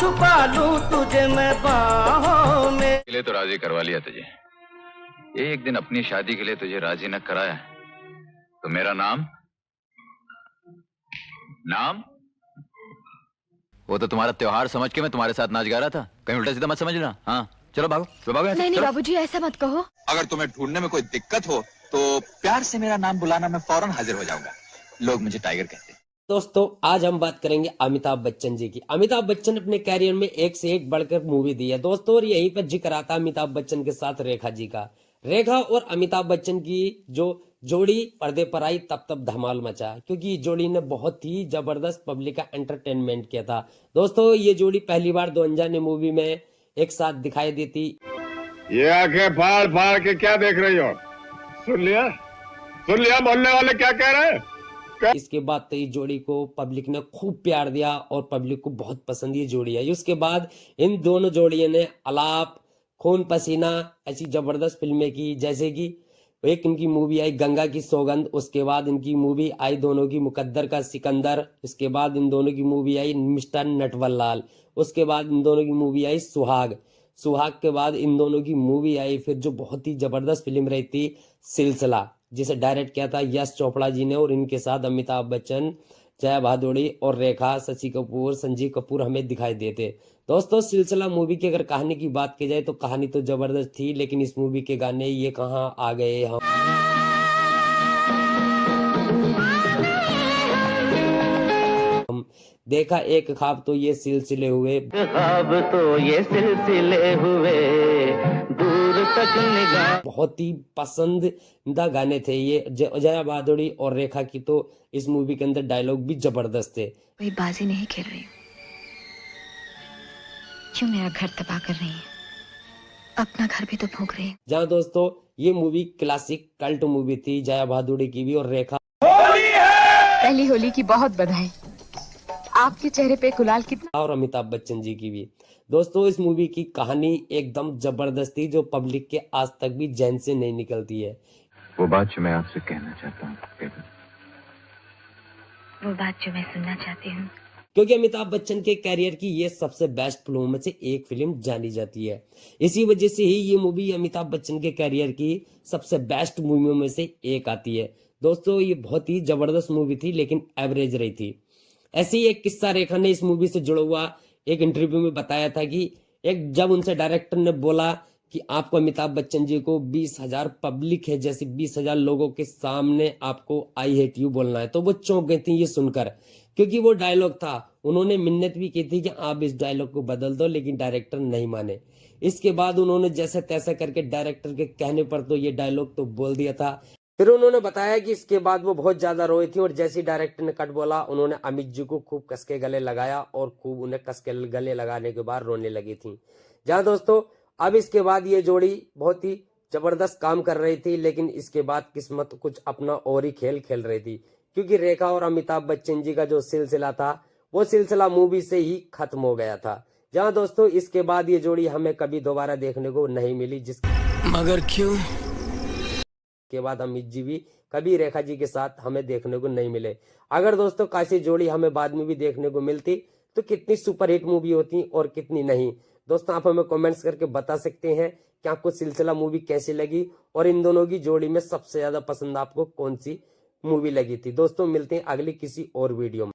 छुपा लूं तुझे मैं बाहों में। के लिए तो राजी करवा लिया तुझे, एक दिन अपनी शादी के लिए तुझे राजी न कराया तो मेरा नाम वो तो तुम्हारा त्योहार समझ के मैं तुम्हारे साथ नाच गा रहा था, कहीं उल्टा सीधा मत समझना। हाँ चलो भागो भागो। नहीं नहीं बाबूजी ऐसा मत कहो। अगर तुम्हें ढूंढने में कोई दिक्कत हो तो प्यार से मेरा नाम बुलाना, मैं फौरन हाजिर हो जाऊंगा। लोग मुझे टाइगर कहते हैं। दोस्तों आज हम बात करेंगे अमिताभ बच्चन जी की। अमिताभ बच्चन अपने कैरियर में एक से एक बढ़कर मूवी दी है दोस्तों, और यहीं पर जिक्र आता है अमिताभ बच्चन के साथ रेखा जी का। रेखा और अमिताभ बच्चन की जो जोड़ी पर्दे पर आई तब तब धमाल मचा, क्योंकि जोड़ी ने बहुत ही जबरदस्त पब्लिक का एंटरटेनमेंट किया था। दोस्तों ये जोड़ी पहली बार दो अनजाने मूवी में एक साथ दिखाई दी थी। ये आंखें फाड़ फाड़ के क्या देख रही हो? सुन लिया बोलने वाले क्या कह रहे हैं? इसके बाद तो इस जोड़ी को पब्लिक ने खूब प्यार दिया और पब्लिक को बहुत पसंद ये जोड़ी आई। उसके बाद इन दोनों जोड़ियों ने अलाप, खून पसीना ऐसी जबरदस्त फिल्में की, जैसे कि एक इनकी मूवी आई गंगा की सौगंध, उसके बाद इनकी मूवी आई दोनों की मुकद्दर का सिकंदर, उसके बाद इन दोनों की मूवी आई मिस्टर नटवरलाल, उसके बाद इन दोनों की मूवी आई सुहाग, सुहाग के बाद इन दोनों की मूवी आई फिर जो बहुत ही जबरदस्त फिल्म रही थी सिलसिला, जिसे डायरेक्ट किया था यश चोपड़ा जी ने, और इनके साथ अमिताभ बच्चन, जया भादुड़ी और रेखा, शशि कपूर, संजीव कपूर हमें दिखाई देते। दोस्तों सिलसिला मूवी की अगर कहानी की बात की जाए तो कहानी तो जबरदस्त थी, लेकिन इस मूवी के गाने ये कहाँ आ गए हम देखा एक ख्वाब तो ये सिलसिले हुए, ख्वाब तो ये सिलसिले हुए, दूर तक निगाह। बहुत ही पसंदीदा गाने थे ये जया भादुड़ी और रेखा की। तो इस मूवी के अंदर डायलॉग भी जबरदस्त थे। कोई बाजी नहीं खेल रही, क्यों मेरा घर तबाह कर रही है, अपना घर भी तो भोग रही है। जहाँ दोस्तों ये मूवी क्लासिक कल्ट मूवी थी, जया भादुड़ी की भी और रेखा। पहली होली की बहुत बधाई, आपके चेहरे पे गुलाल कितना। और अमिताभ बच्चन जी की भी। दोस्तों इस मूवी की कहानी एकदम जबरदस्त थी, जो पब्लिक के आज तक भी जहन से नहीं निकलती है। वो बात जो मैं आपसे कहना चाहता हूँ, वो बात जो मैं सुनना चाहती हूँ, क्योंकि अमिताभ बच्चन के कैरियर की ये सबसे बेस्ट फिल्मों में से एक फिल्म जानी जाती है। इसी वजह से ही ये मूवी अमिताभ बच्चन के कैरियर की सबसे बेस्ट मूवियों में से एक आती है। दोस्तों ये बहुत ही जबरदस्त मूवी थी, लेकिन एवरेज रही थी। ऐसे ही एक किस्सा रेखा ने इस मूवी से जुड़ा हुआ एक इंटरव्यू में बताया था कि एक जब उनसे डायरेक्टर ने बोला कि आपको अमिताभ बच्चन जी को 20,000 पब्लिक है जैसे 20,000 लोगों के सामने आपको आई हेट यू बोलना है, तो वो चौंक गई थी ये सुनकर, क्योंकि वो डायलॉग था। उन्होंने मिन्नत भी की थी कि आप इस डायलॉग को बदल दो, लेकिन डायरेक्टर नहीं माने। इसके बाद उन्होंने जैसे तैसे करके डायरेक्टर के कहने पर तो ये डायलॉग तो बोल दिया था। फिर उन्होंने बताया कि इसके बाद वो बहुत ज्यादा रोई थी, और जैसे ही डायरेक्टर ने कट बोला उन्होंने अमित जी को खूब कस के गले लगाया, और खूब उन्हें कस के गले लगाने के बाद रोने लगी थी। जहाँ दोस्तों अब इसके बाद ये जोड़ी बहुत ही जबरदस्त काम कर रही थी, लेकिन इसके बाद किस्मत कुछ अपना और ही खेल खेल रही थी, क्योंकि रेखा और अमिताभ बच्चन जी का जो सिलसिला था वो सिलसिला मूवी से ही खत्म हो गया था। जहाँ दोस्तों इसके बाद ये जोड़ी हमें कभी दोबारा देखने को नहीं मिली, मगर क्यों के बाद अमित जी भी कभी रेखा जी के साथ हमें देखने को नहीं मिले। अगर दोस्तों काशी जोड़ी हमें बाद में भी देखने को मिलती तो कितनी सुपरहिट मूवी होती और कितनी नहीं। दोस्तों आप हमें कमेंट्स करके बता सकते हैं कि आपको सिलसिला मूवी कैसी लगी, और इन दोनों की जोड़ी में सबसे ज्यादा पसंद आपको कौन सी मूवी लगी थी। दोस्तों मिलते हैं अगली किसी और वीडियो में।